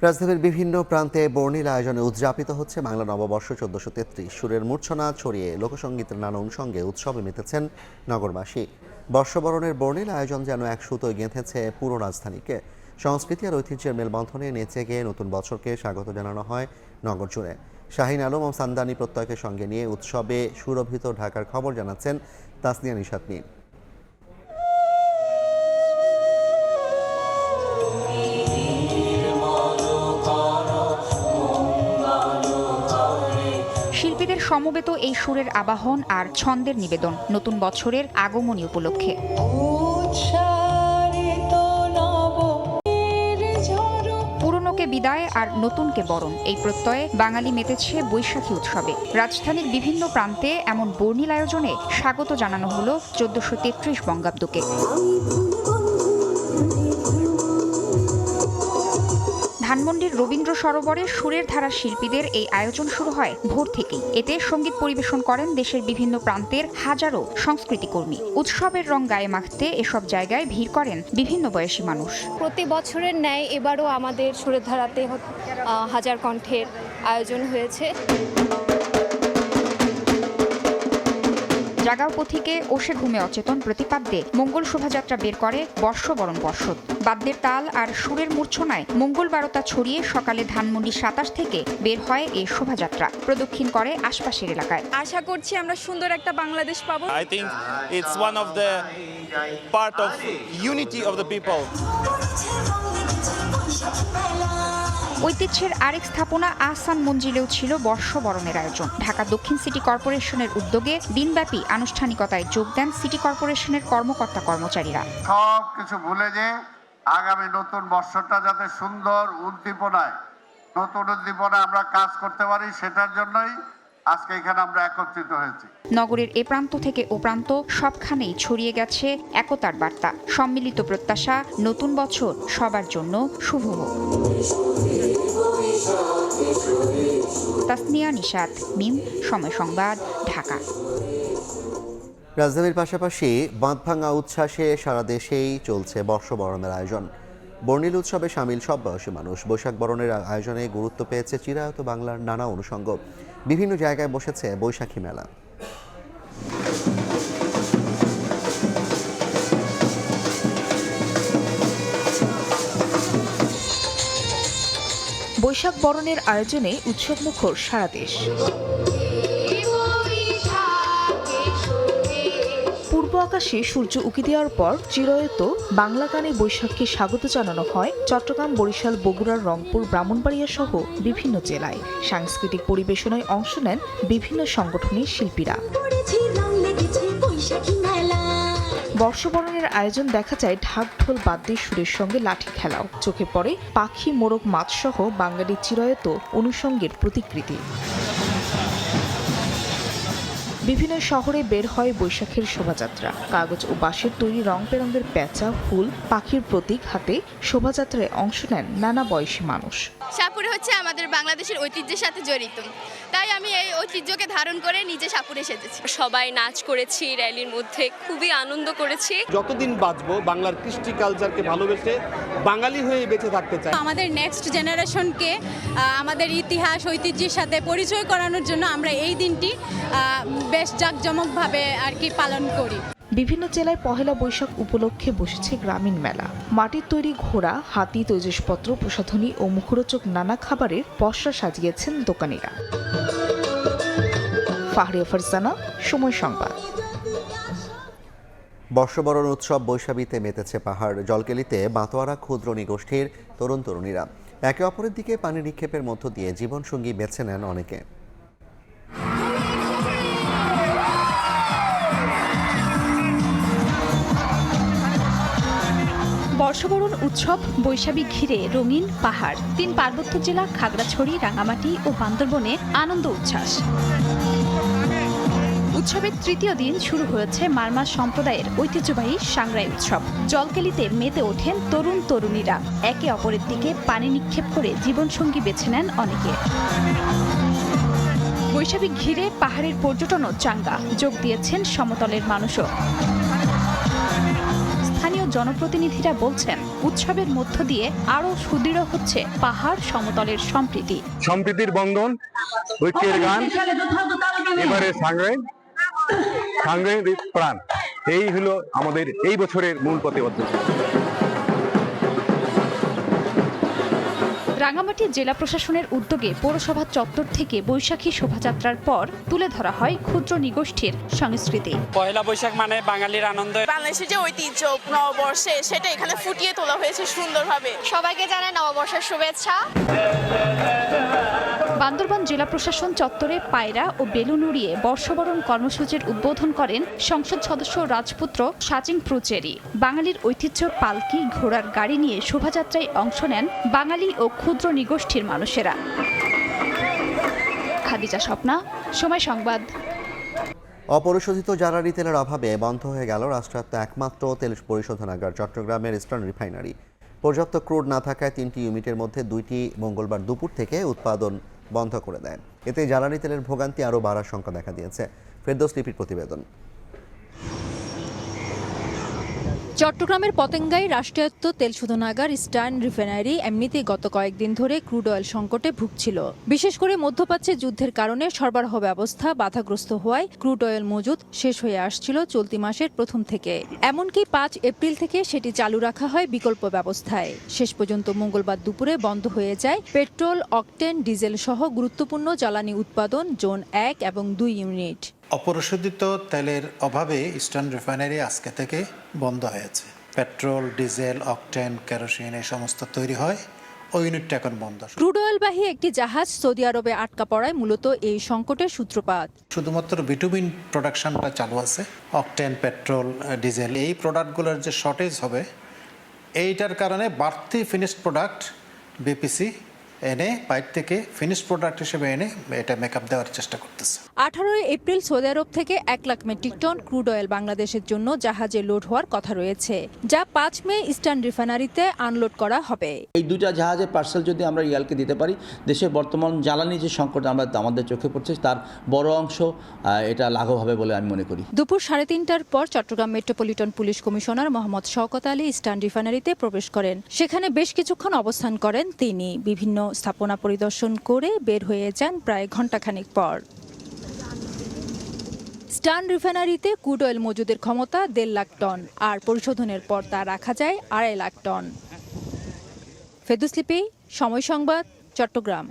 রাজধানীর বিভিন্ন প্রান্তে বর্ণিল আয়োজনে উদযাপিত হচ্ছে বাংলা নববর্ষ 1433। সুরের মূর্ছনা ছড়িয়ে লোকসঙ্গীতের নানা অনুষঙ্গে উৎসবে মেতেছেন নগরবাসী। বর্ষবরণের বর্ণিল আয়োজন যেন এক সুতোয় গেঁথেছে পুরো রাজধানীকে। সংস্কৃতি আর ঐতিহ্যের মেলবন্ধনে নেচে গিয়ে নতুন বছরকে স্বাগত জানানো হয় নগর জুড়ে। শাহিন আলম ও সান্দানি প্রত্যয়কে সঙ্গে নিয়ে উৎসবে সুরভিত ঢাকার খবর জানাচ্ছেন তাসনিয়া নিশাত মিম। শিল্পীদের সমবেত এই সুরের আবাহন আর ছন্দের নিবেদন নতুন বছরের আগমনী উপলক্ষে। পুরনোকে বিদায় আর নতুনকে বরণ, এই প্রত্যয়ে বাঙালি মেতেছে বৈশাখী উৎসবে। রাজধানীর বিভিন্ন প্রান্তে এমন বর্ণিল আয়োজনে স্বাগত জানানো হলো 1433 বঙ্গাব্দকে। ধানমন্ডির রবীন্দ্র সরোবরে সুরের ধারা শিল্পীদের এই আয়োজন শুরু হয় ভোর থেকেই। এতে সঙ্গীত পরিবেশন করেন দেশের বিভিন্ন প্রান্তের হাজারো সংস্কৃতিকর্মী। উৎসবের রং গায়ে মাখতে এসব জায়গায় ভিড় করেন বিভিন্ন বয়সী মানুষ। প্রতি বছরের ন্যায় এবারও আমাদের সুরের ধারাতে হাজার কণ্ঠের আয়োজন হয়েছে। জাগাও পথিকে ওষে ঘুমে অচেতন প্রতিপাদ্যে মঙ্গল শোভাযাত্রা বের করে বর্ষবরণ বর্ষদ। বাদ্যের তাল আর সুরের মূর্ছনায় মঙ্গল বারতা ছড়িয়ে সকালে ধানমন্ডি 27 থেকে বের হয় এই শোভাযাত্রা, প্রদক্ষিণ করে আশপাশের এলাকায়। আশা করছি আমরা সুন্দর একটা বাংলাদেশ পাবো। I think it's one of the part of unity of the people. ঐতিহ্যের আরেক স্থাপনা আহসান মঞ্জিলেও ছিল বর্ষবরণের আয়োজন। ঢাকা দক্ষিণ সিটি কর্পোরেশনের উদ্যোগে দিনব্যাপী আনুষ্ঠানিকতায় যোগ দেন সিটি কর্পোরেশনের কর্মকর্তা কর্মচারীরা। সব কিছু ভুলে যে আগামী নতুন বর্ষটা যাতে সুন্দর উদ্দীপনায় আমরা কাজ করতে পারি, সেটার জন্যই আজকে এখানে আমরা একত্রিত হয়েছি। নগরের এ প্রান্ত থেকে ও প্রান্ত সবখানেই ছড়িয়ে গেছে একতার বার্তা, সম্মিলিত প্রত্যাশা নতুন বছর সবার জন্য শুভ হোক। তাসনিয়া নিশাত মিম, সময় সংবাদ, ঢাকা। রাজধানীর পাশাপাশি বাঁধভাঙা উচ্ছ্বাসে সারা দেশেই চলছে বর্ষবরণের আয়োজন। বর্ণিল উৎসবে সামিল সব বয়সী মানুষ। বৈশাখ বরণের আয়োজনে গুরুত্ব পেয়েছে চিরায়ত বাংলার নানা অনুষঙ্গ। বিভিন্ন জায়গায় বসেছে বৈশাখী মেলা। বৈশাখ বরণের আয়োজনে উৎসবমুখর সারা দেশ। পূর্ব আকাশে সূর্য উঁকি দেওয়ার পর চিরায়ত বাংলা গানে বৈশাখকে স্বাগত জানানো হয় চট্টগ্রাম, বরিশাল, বগুড়া, রংপুর, ব্রাহ্মণবাড়িয়া সহ বিভিন্ন জেলায়। সাংস্কৃতিক পরিবেশনায় অংশ নেন বিভিন্ন সংগঠনের শিল্পীরা। বর্ষবরণের আয়োজন দেখা যায় ঢাক ঢোল বাদ্যের সুরের সঙ্গে লাঠি খেলাও। চোখে পড়ে পাখি, মোরগ, মাছ সহ বাঙালি চিরায়ত অনুষঙ্গের প্রতিকৃতি। বিভিন্ন শহরে বের হয় বৈশাখের শোভাযাত্রা। কাগজ ও বাঁশের তৈরি রং বেরঙের পেঁচা, ফুল, পাখির প্রতীক হাতে শোভাযাত্রায় অংশ নেন নানা বয়সী মানুষ। সাপুরে হচ্ছে আমাদের বাংলাদেশের ঐতিহ্যের সাথে জড়িত, তাই আমি এই ঐতিহ্যকে ধারণ করে নিজে সাপুরে সেজেছি। সবাই নাচ করেছি, র্যালির মধ্যে খুবই আনন্দ করেছি। যতদিন বাঁচবো বাংলার কৃষ্টি কালচারকে ভালোবেসে বাঙালি হয়ে বেঁচে থাকতে চাই। আমাদের নেক্সট জেনারেশনকে আমাদের ইতিহাস ঐতিহ্যের সাথে পরিচয় করানোর জন্য আমরা এই দিনটি বেশ জাঁকজমকভাবে আর কি পালন করি। বিভিন্ন জেলায় পহেলা বৈশাখ উপলক্ষে বসেছে গ্রামীণ মেলা। মাটির তৈরি ঘোড়া, হাতি, তৈজসপত্র, প্রসাধনী ও মুখরোচক নানা খাবারের পসরা সাজিয়েছেন দোকানিরা। ফাহরিয়া ফারজানা, সময় সংবাদ। বর্ষবরণ উৎসব বৈশাখীতে মেতেছে পাহাড়। জলকেলিতে বাতোয়ারা ক্ষুদ্র নিগোষ্ঠীর তরুণ তরুণীরা একে অপরের দিকে পানি নিক্ষেপের মধ্য দিয়ে জীবনসঙ্গী বেছে নেন অনেকে। বর্ষবরণ উৎসব বৈশাখী ঘিরে রঙিন পাহাড়। 3 পার্বত্য জেলা খাগড়াছড়ি, রাঙামাটি ও বান্দরবনে আনন্দ উচ্ছ্বাস। উৎসবের তৃতীয় দিন শুরু হয়েছে মারমা সম্প্রদায়ের ঐতিহ্যবাহী সাংগ্রাই উৎসব। জলকেলিতে মেতে ওঠেন তরুণ তরুণীরা। একে অপরের দিকে পানি নিক্ষেপ করে জীবনসঙ্গী বেছে নেন অনেকে। বৈশাখী ঘিরে পাহাড়ের পর্যটনও চাঙ্গা, যোগ দিয়েছেন সমতলের মানুষও। স্থানীয় জনপ্রতিনিধিরা বলছেন উৎসবের মধ্য দিয়ে আরো সুদৃঢ় হচ্ছে পাহাড় সমতলের সম্প্রীতি। সম্প্রীতির বন্ধন, ঐক্যের গান, এবারে সাংগ্রাই প্রাণ, এই হলো আমাদের এই বছরের মূল প্রতিবদ্ধতা। রাঙামাটি জেলা প্রশাসনের উদ্যোগে পৌরসভা চত্বর থেকে বৈশাখী শোভাযাত্রার পর তুলে ধরা হয় ক্ষুদ্র নিগোষ্ঠীর সংস্কৃতি। পয়লা বৈশাখ মানে বাঙালির আনন্দ। বাংলাদেশের যে ঐতিহ্য নববর্ষে, সেটা এখানে ফুটিয়ে তোলা হয়েছে সুন্দরভাবে। সবাইকে জানাই নববর্ষের শুভেচ্ছা। বান্দরবান জেলা প্রশাসন চত্বরে পায়রা ও বেলুন উড়িয়ে বর্ষবরণ কর্মসূচির উদ্বোধন করেন সংসদ সদস্য রাজপুত্র সাচিং প্রুচেরি। বাঙালির ঐতিহ্য পালকি, ঘোড়ার গাড়ি নিয়ে শোভাযাত্রায় অংশ নেন বাঙালি ও ক্ষুদ্র নিগোষ্ঠীর মানুষেরা। খাদিজা স্বপ্না, সময় সংবাদ। অপরিশোধিত জ্বালানি তেলের অভাবে বন্ধ হয়ে গেল রাষ্ট্রায়ত্ত একমাত্র তেল পরিশোধনাগার চট্টগ্রামের ইস্টার্ন রিফাইনারি। পর্যাপ্ত ক্রুড না থাকায় 3টি ইউনিটের মধ্যে 2টি মঙ্গলবার দুপুর থেকে উৎপাদন বন্ধ করে দেয়। এতে জ্বালানি তেলের ভোগান্তি আরও বাড়ার শঙ্কা দেখা দিয়েছে। ফেরদৌস লিপির প্রতিবেদন। চট্টগ্রামের পতেঙ্গায় রাষ্ট্রায়ত্ত তেল শোধনাগার ইস্টার্ন রিফাইনারি এমনিতেই গত কয়েকদিন ধরে ক্রুড অয়েল সংকটে ভুগছিল। বিশেষ করে মধ্যপ্রাচ্যে যুদ্ধের কারণে সরবরাহ ব্যবস্থা বাধাগ্রস্ত হওয়ায় ক্রুড অয়েল মজুদ শেষ হয়ে আসছিল চলতি মাসের প্রথম থেকে। এমনকি 5 এপ্রিল থেকে সেটি চালু রাখা হয় বিকল্প ব্যবস্থায়। শেষ পর্যন্ত মঙ্গলবার দুপুরে বন্ধ হয়ে যায় পেট্রোল, অকটেন, ডিজেল সহ গুরুত্বপূর্ণ জ্বালানি উৎপাদন জোন 1 এবং 2 ইউনিট। অপরিশোধিত তেলের অভাবে ইস্টার্ন রিফাইনারি আজকে থেকে বন্ধ হয়েছে। পেট্রোল, ডিজেল, অকটেন, কেরোসিন এই সমস্ত তৈরি হয়, ওই ইউনিটটা এখন বন্ধ। ক্রুড অয়েলবাহী একটি জাহাজ সৌদি আরবে আটকা পড়ায় মূলত এই সংকটের সূত্রপাত। শুধুমাত্র বিটুমিন প্রোডাকশনটা চালু আছে। অকটেন, পেট্রোল, ডিজেল এই প্রোডাক্টগুলোর যে শর্টেজ হবে, এইটার কারণে বাড়তি ফিনিশড প্রোডাক্ট বিপিসি এনে বাইর থেকে ফিনিশ প্রোডাক্ট হিসেবে এনে এটা মেকআপ দেওয়ার চেষ্টা করতেছে। 18 এপ্রিল সৌদি আরব থেকে 1 lakh metric ton crude oil বাংলাদেশের জন্য জাহাজে লোড হওয়ার কথা রয়েছে, যা 5 মে ইস্টার্ন রিফাইনারিতে আনলোড করা হবে। এই দুইটা জাহাজের পার্সেল যদি আমরা রিয়ালকে দিতে পারি, দেশের বর্তমান জ্বালানি যে সংকট আমাদের চোখে পড়ছে তার বড় অংশ এটা লাঘব হবে বলে আমি মনে করি। দুপুর 3:30টার পর Chattogram metropolitan police commissioner Mohammad Shawkat Ali eastern রিফাইনারিতে প্রবেশ করেন। সেখানে বেশ কিছুক্ষণ অবস্থান করেন তিনি। বিভিন্ন স্থাপনা পরিদর্শন করে বের হয়ে যান প্রায় ঘণ্টাখানেক পর। ইস্টার্ন রিফাইনারিতে ক্রুড অয়েল মজুদের ক্ষমতা 1.5 লাখ টন, আর পরিশোধনের পর তা রাখা যায় 2.5 লাখ টন। ফেরদৌস লিপি, সময় সংবাদ, চট্টগ্রাম।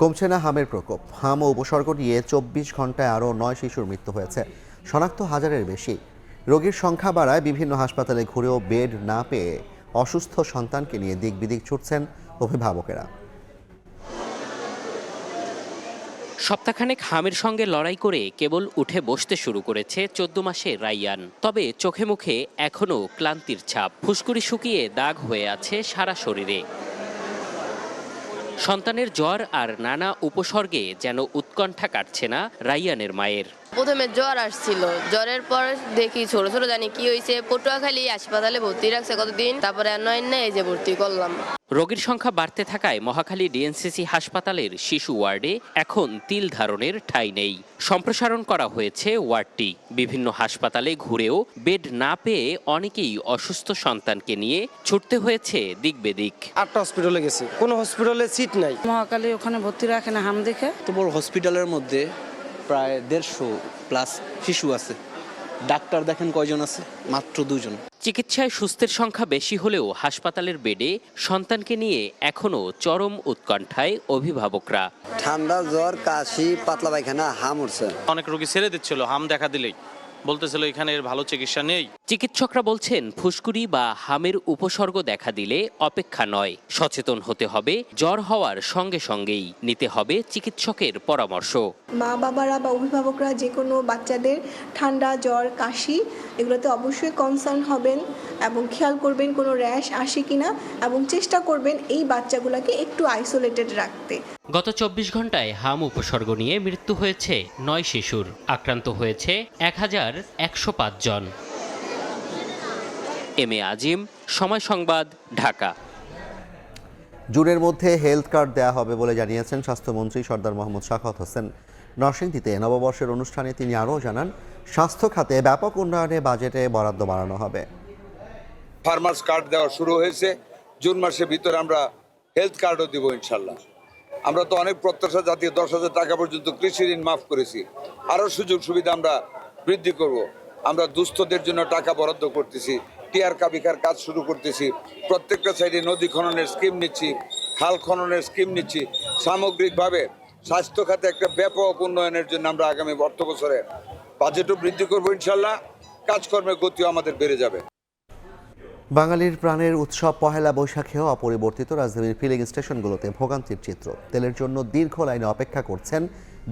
কমছে না হামের প্রকোপ। হাম ও উপসর্গ নিয়ে 24 ঘন্টায় আরও 9 শিশুর মৃত্যু হয়েছে, শনাক্ত 1000-এর বেশি। রোগীর সংখ্যা বাড়ায় বিভিন্ন হাসপাতালে ঘুরেও বেড না পেয়ে অসুস্থ সন্তানকে নিয়ে দিক বিদিক ছুটছেন অভিভাবকেরা। সপ্তাহখানেক হামের সঙ্গে লড়াই করে কেবল উঠে বসতে শুরু করেছে 14 মাসের রাইয়ান। তবে চোখে মুখে এখনও ক্লান্তির ছাপ, ফুসকুড়ি শুকিয়ে দাগ হয়ে আছে সারা শরীরে। সন্তানের জ্বর আর নানা উপসর্গে যেন উৎকণ্ঠা কাটছে না রাইয়ানের মায়ের। প্রথমে জ্বর আসছিল, জ্বরের পর দেখি ছোট ছোট জানি কি হয়েছে, পটুয়াখালী হাসপাতালে ভর্তি রাখছে কতদিন, তারপরে আর নয় না এই যে ভর্তি করলাম। রোগীর সংখ্যা বাড়তে থাকায় মহাখালী ডিএনসিসি হাসপাতালের শিশু ওয়ার্ডে এখন তিল ধারণের ঠাঁই নেই। সম্প্রসারণ করা হয়েছে ওয়ার্ডটি। বিভিন্ন হাসপাতালে ঘুরেও বেড না পেয়ে অনেকেই অসুস্থ সন্তানকে নিয়ে ছুটতে হয়েছে দিক বেদিক। 8টা হসপিটালে গেছি, কোনো হসপিটালে সিট নাই। মহাখালী ওখানে ভর্তি রাখে না হাম দেখে। তো বড় হসপিটালের মধ্যে প্রায় 150+ শিশু আছে, ডাক্তার দেখেন কয়জন আছে? মাত্র 2 জন। চিকিৎসায় সুস্থের সংখ্যা বেশি হলেও হাসপাতালের বেডে সন্তানকে নিয়ে এখনো চরম উৎকণ্ঠায় অভিভাবকরা। ঠান্ডা, জ্বর, কাশি, পাতলা পায়খানা, হাম উঠছে। অনেক রোগী ছেড়ে দিচ্ছিল হাম দেখা দিলেই, বলতেছিল এখানে এর ভালো চিকিৎসা নেই। চিকিৎসকরা বলছেন ফুসকুড়ি বা হামের উপসর্গ দেখা দিলে অপেক্ষা নয়, সচেতন হতে হবে। জ্বর হওয়ার সঙ্গে সঙ্গেই নিতে হবে চিকিৎসকের পরামর্শ। মা বাবারা বা অভিভাবকরা যে কোনো বাচ্চাদের ঠান্ডা, জ্বর, কাশি এগুলোতে অবশ্যই কনসার্ন হবেন এবং খেয়াল করবেন কোনো র্যাশ আসে কিনা, এবং চেষ্টা করবেন এই বাচ্চাগুলোকে একটু আইসোলেটেড রাখতে। গত 24 ঘন্টায় হাম উপসর্গ নিয়ে মৃত্যু হয়েছে 9 শিশুর, আক্রান্ত হয়েছে 1105 জন। এম এ আজিম, সময় সংবাদ, ঢাকা। জুনের মধ্যে হেলথ কার্ড দেওয়া হবে বলে জানিয়েছেন স্বাস্থ্যমন্ত্রী সরদার মোহাম্মদ শাখাওয়াত হোসেন। নরসিংদীতে নববর্ষের অনুষ্ঠানে তিনি আরও জানান, স্বাস্থ্য খাতে ব্যাপক উন্নয়নে বাজেটে বরাদ্দ বাড়ানো হবে। ফার্মার্স কার্ড দেওয়া শুরু হয়েছে, জুন মাসের ভিতরে আমরা হেলথ কার্ডও দিব ইনশাল্লাহ। আমরা তো অনেক প্রত্যাশা জাতীয় 10,000 টাকা পর্যন্ত কৃষি ঋণ মাফ করেছি, আরও সুযোগ সুবিধা আমরা বৃদ্ধি করব। আমরা দুস্থদের জন্য টাকা বরাদ্দ করতেছি, টিআর কাবিকার কাজ শুরু করতেছি, প্রত্যেকটা সাইডে নদী খননের স্কিম নিচ্ছি, খাল খননের স্কিম নিচ্ছি। সামগ্রিকভাবে স্বাস্থ্য খাতে একটা ব্যাপক উন্নয়নের জন্য আমরা আগামী অর্থ বছরে বাজেটও বৃদ্ধি করবো ইনশাল্লাহ। কাজকর্মের গতিও আমাদের বেড়ে যাবে। বাঙালির প্রাণের উৎসব পহেলা বৈশাখেও অপরিবর্তিত রাজধানীর ফিলিং স্টেশনগুলোতে ভোগান্তির চিত্র। তেলের জন্য দীর্ঘ লাইনে অপেক্ষা করছেন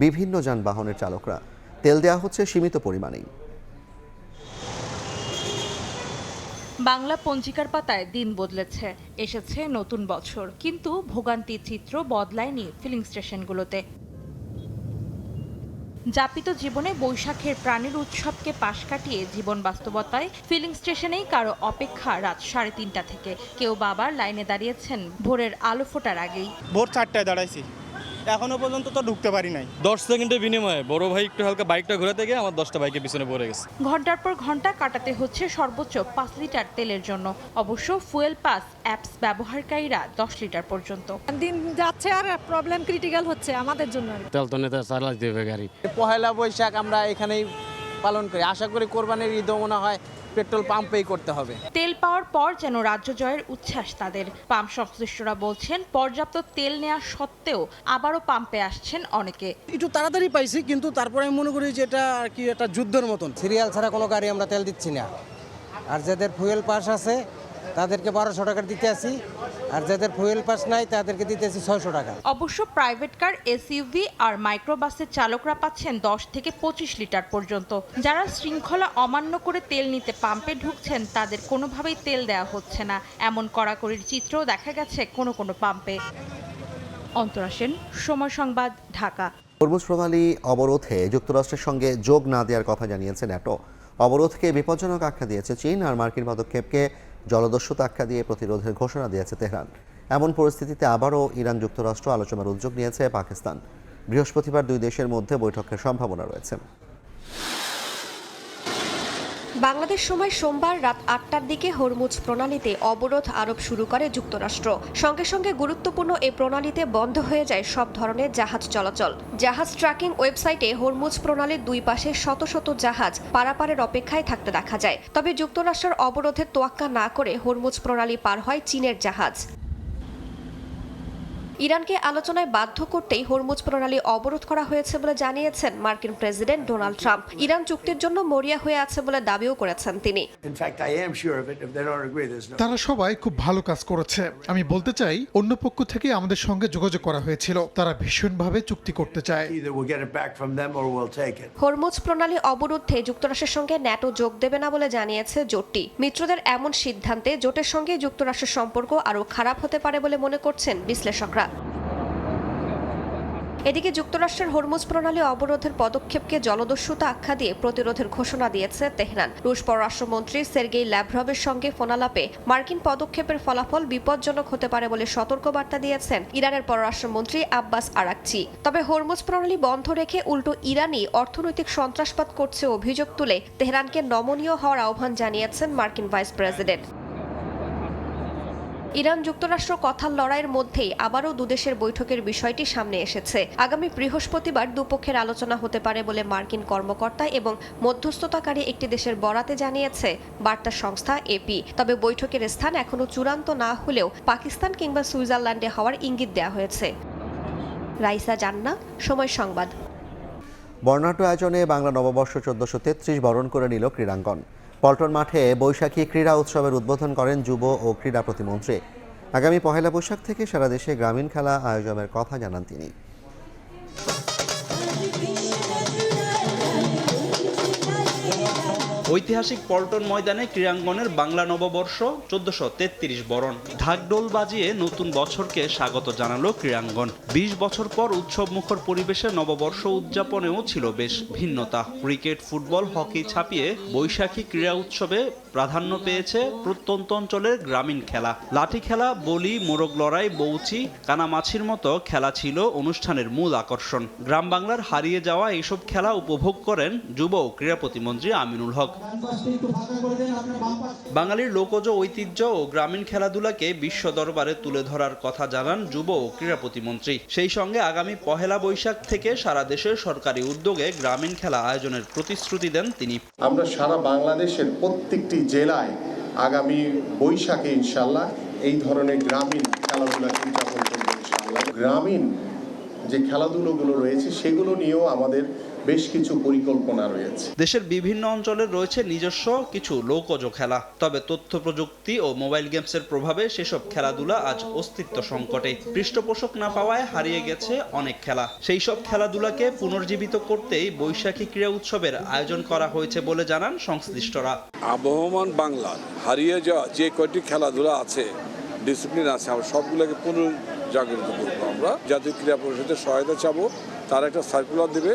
বিভিন্ন যানবাহনের চালকরা। তেল দেওয়া হচ্ছে সীমিত পরিমাণেই। বাংলা পঞ্জিকার পাতায় দিন বদলেছে, এসেছে নতুন বছর, কিন্তু ভোগান্তির চিত্র বদলায়নি ফিলিং স্টেশনগুলোতে। যাপিত জীবনে বৈশাখের প্রাণের উৎসবকে পাশ কাটিয়ে জীবন বাস্তবতায় ফিলিং স্টেশনেই কারো অপেক্ষা রাত 3:30 থেকে, কেউ বাবার লাইনে দাঁড়িয়েছেন ভোরের আলো ফোটার আগেই। ভোর 4টায় দাঁড়াইছি, এখনো পর্যন্ত তো ঢুকতে পারি নাই। 10 সেকেন্ডের বিনিময়ে বড় ভাই একটু হালকা বাইকটা ঘোরাতে গিয়ে আমার 10টা বাইকের পিছনে পড়ে গেছে। ঘন্টার পর ঘন্টা কাটাতে হচ্ছে সর্বোচ্চ 5 লিটার তেলের জন্য। অবশ্য ফুয়েল পাস অ্যাপস ব্যবহারকারীরা 10 লিটার পর্যন্ত। দিন যাচ্ছে আর প্রবলেম ক্রিটিক্যাল হচ্ছে আমাদের জন্য। তেল তো নেতা চালাই দেবে গাড়ি। পহেলা বৈশাখ আমরা এখানেই পালন করি, আশা করি কোরবানির ঈদও মনে হয় পেট্রোল পাম্পেই করতে হবে। তেল পাওয়ার পর যেন রাজ্য জয়ের উচ্ছ্বাস তাদের। পাম্প সংশ্লিষ্টরা বলছেন, পর্যাপ্ত তেল নেওয়া সত্ত্বেও আবারও পাম্পে আসছেন অনেকে। একটু তাড়াতাড়ি পাইছি, কিন্তু তারপরে আমি মনে করি যে এটা আর কি একটা যুদ্ধের মতন। সিরিয়াল ছাড়া কোনো গাড়ি আমরা তেল দিচ্ছি না, আর যাদের ফুয়েল পাস আছে তাদেরকে 1200 টাকা দিতে আসি, আর যাদের ফুয়েল পাস নাই তাদেরকে দিতে আসি 600 টাকা। অবশ্য প্রাইভেট কার, এসইউভি আর মাইক্রোবাসের চালকরা পাচ্ছেন 10 থেকে 25 লিটার পর্যন্ত। যারা শৃঙ্খলা অমান্য করে তেল নিতে পাম্পে ঢুকছেন তাদের কোনোভাবেই তেল দেওয়া হচ্ছে না, এমন কড়াকড়ির চিত্রও দেখা গেছে কোনো কোনো পাম্পে। অন্তরা সেন, সময় সংবাদ, ঢাকা। হরমুজ প্রণালী অবরোধে যুক্তরাষ্ট্রের সঙ্গে যোগ না দেওয়ার কথা জানিয়েছে ন্যাটো। অবরোধকে বিপজ্জনক আখ্যা দিয়েছে চীন, আর মার্কিন পদক্ষেপকে জলদস্যুতা আখ্যা দিয়ে প্রতিরোধের ঘোষণা দিয়েছে তেহরান। এমন পরিস্থিতিতে আবারও ইরান যুক্তরাষ্ট্র আলোচনার উদ্যোগ নিয়েছে পাকিস্তান। বৃহস্পতিবার দুই দেশের মধ্যে বৈঠকের সম্ভাবনা রয়েছে। বাংলাদেশ সময় সোমবার রাত ৮টার দিকে হরমুজ প্রণালীতে অবরোধ আরোপ শুরু করে যুক্তরাষ্ট্র। সঙ্গে সঙ্গে গুরুত্বপূর্ণ এই প্রণালীতে বন্ধ হয়ে যায় সব ধরনের জাহাজ চলাচল। জাহাজ ট্র্যাকিং ওয়েবসাইটে হরমুজ প্রণালীর দুই পাশে শত শত জাহাজ পারাপারের অপেক্ষায় থাকতে দেখা যায়। তবে যুক্তরাষ্ট্রের অবরোধের তোয়াক্কা না করে হরমুজ প্রণালী পার হয় চীনের জাহাজ। ইরানকে আলোচনায় বাধ্য করতেই হরমুজ প্রণালী অবরোধ করা হয়েছে বলে জানিয়েছেন মার্কিন প্রেসিডেন্ট ডোনাল্ড ট্রাম্প। ইরান চুক্তির জন্য মরিয়া হয়ে আছে বলে দাবিও করেছেন তিনি। তারা সবাই খুব ভালো কাজ করেছে। আমি বলতে চাই, অন্য পক্ষ থেকে আমাদের সঙ্গে যোগাযোগ করা হয়েছিল। তারা ভীষণভাবে চুক্তি করতে চায়। হরমুজ প্রণালী অবরুদ্ধে যুক্তরাষ্ট্রের সঙ্গে ন্যাটো যোগ দেবে না বলে জানিয়েছে জোটটি। মিত্রদের এমন সিদ্ধান্তে জোটের সঙ্গে যুক্তরাষ্ট্রের সম্পর্ক আরও খারাপ হতে পারে বলে মনে করছেন বিশ্লেষকরা। এদিকে যুক্তরাষ্ট্রের হরমুজ প্রণালী অবরোধের পদক্ষেপকে জলদস্যুতা আখ্যা দিয়ে প্রতিরোধের ঘোষণা দিয়েছে তেহরান। রুশ পররাষ্ট্রমন্ত্রী সের্গেই ল্যাভরভের সঙ্গে ফোনালাপে মার্কিন পদক্ষেপের ফলাফল বিপজ্জনক হতে পারে বলে সতর্কবার্তা দিয়েছেন ইরানের পররাষ্ট্রমন্ত্রী আব্বাস আরাকচি। তবে হরমুজ প্রণালী বন্ধ রেখে উল্টো ইরানই অর্থনৈতিক সন্ত্রাসবাদ করছে অভিযোগ তুলে তেহরানকে নমনীয় হওয়ার আহ্বান জানিয়েছেন মার্কিন ভাইস প্রেসিডেন্ট। ইরান যুক্তরাষ্ট্র কথার লড়াইয়ের মধ্যেই আবারও দুদেশের বৈঠকের বিষয়টি সামনে এসেছে। আগামী বৃহস্পতিবার দুপক্ষের আলোচনা হতে পারে বলে মার্কিন কর্মকর্তা এবং মধ্যস্থতাকারী একটি দেশের বরাতে জানিয়েছে বার্তা সংস্থা এপি। তবে বৈঠকের স্থান এখনও চূড়ান্ত না হলেও পাকিস্তান কিংবা সুইজারল্যান্ডে হওয়ার ইঙ্গিত দেওয়া হয়েছে। রাইসা জান্নাত, সময় সংবাদ। বর্ণাঢ্য আয়োজনে বাংলা নববর্ষ 1433 বরণ করে নিল ক্রীড়াঙ্গন। পল্টন মাঠে বৈশাখী ক্রীড়া উৎসবের উদ্বোধন করেন যুব ও ক্রীড়া প্রতিমন্ত্রী। আগামী পহেলা বৈশাখ থেকে সারা দেশে গ্রামীণ খেলা আয়োজনের কথা জানান তিনি। ঐতিহাসিক পল্টন ময়দানে ক্রীড়াঙ্গনের বাংলা নববর্ষ 1433 বরণ। ঢাকঢোল বাজিয়ে নতুন বছরকে স্বাগত জানালো ক্রীড়াঙ্গন। 20 বছর পর উৎসব মুখর পরিবেশে নববর্ষ উদযাপনেও ছিল বেশ ভিন্নতা। ক্রিকেট, ফুটবল, হকি ছাপিয়ে বৈশাখী ক্রীড়া উৎসবে প্রাধান্য পেয়েছে প্রত্যন্ত অঞ্চলের গ্রামীণ খেলা। লাঠি খেলা, বলি, মোরগ লড়াই, বউচি, কানামাছির মতো খেলা ছিল অনুষ্ঠানের মূল আকর্ষণ। গ্রাম বাংলার হারিয়ে যাওয়া এইসব খেলা উপভোগ করেন যুব ও ক্রীড়া প্রতিমন্ত্রী আমিনুল হক। বাঙালির লোকজ ঐতিহ্য ও গ্রামীণ খেলাধুলাকে বিশ্ব দরবারে তুলে ধরার কথা জানান যুব ও ক্রীড়া প্রতিমন্ত্রী। সেই সঙ্গে আগামী পহেলা বৈশাখ থেকে সারা দেশের সরকারি উদ্যোগে গ্রামীণ খেলা আয়োজনের প্রতিশ্রুতি দেন তিনি। আমরা সারা বাংলাদেশের প্রত্যেকটি জেলায় আগামী বৈশাখে ইনশাল্লাহ এই ধরনের গ্রামীণ খেলাধুলা উদযাপন করব ইনশাল্লাহ। গ্রামীণ যে খেলাধুলোগুলো রয়েছে সেগুলো নিয়েও আমাদের বেশ কিছু পরিকল্পনা রয়েছে। দেশের বিভিন্ন অঞ্চলের রয়েছে নিজস্ব কিছু লোকজ খেলা। তবে তথ্য প্রযুক্তি ও মোবাইল গেমসের প্রভাবে সেসব খেলাধুলা আজ অস্তিত্ব সংকটে। পৃষ্ঠপোষক না পাওয়ায় হারিয়ে গেছে অনেক খেলা। সেই সব খেলাধুলাকে পুনর্জীবিত করতেই বৈশাখী ক্রীড়া উৎসবের আয়োজন করা হয়েছে বলে জানান সংশ্লিষ্টরা। আবহমান বাংলা হারিয়ে যাওয়া যে কয়টি খেলাধুলা আছে, ডিসিপ্লিন আছে, আমরা সবগুলোকে পুনর্জাগরিত করবো। আমরা জাতীয় ক্রীড়া পরিষদের সহায়তা চাবো, তার একটা সার্কুলার দেবে।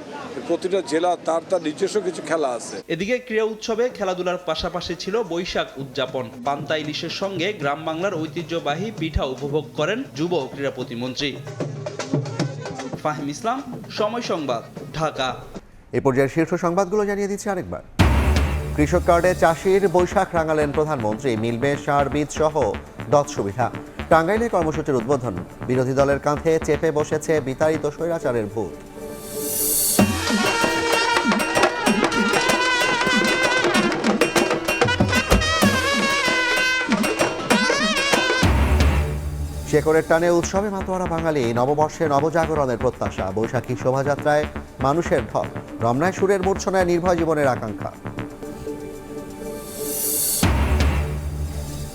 প্রতিটা জেলা তার নিজস্ব কিছু খেলা আছে। এদিকে ক্রীড়া উৎসবে খেলাধুলার পাশাপাশি ছিল বৈশাখ উদযাপন। পান্তা ইলিশের সঙ্গে গ্রাম বাংলার ঐতিহ্যবাহী পিঠা উপভোগ করেন যুব ও ক্রীড়া প্রতিমন্ত্রী। ফাহিম ইসলাম, সময় সংবাদ, ঢাকা। এই পর্যায়ের শীর্ষ সংবাদগুলো জানিয়ে দিচ্ছি আরেকবার। কৃষক কার্ডে চাষির বৈশাখ রাঙালেন প্রধানমন্ত্রী। মিলবে সার বীজ সহ দত সুবিধা। টাঙ্গাইলে কর্মসূচির উদ্বোধন। বিরোধী দলের কাঁধে চেপে বসেছে বিতাড়িত স্বৈরাচারের ভূত। শেকড়ের টানে উৎসবে মাতোয়ারা বাঙালি। নববর্ষে নবজাগরণের প্রত্যাশা। বৈশাখী শোভাযাত্রায় মানুষের ঢল। রমনায় সুরের মূর্ছনায় নির্ভয় জীবনের আকাঙ্ক্ষা।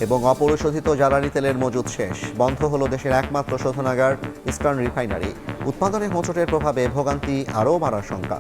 এবং অপরিশোধিত জ্বালানি তেলের মজুদ শেষ। বন্ধ হলো দেশের একমাত্র শোধনাগার ইস্টার্ন রিফাইনারি। উৎপাদনে হোঁচটের প্রভাবে ভোগান্তি আরও বাড়ার শঙ্কা।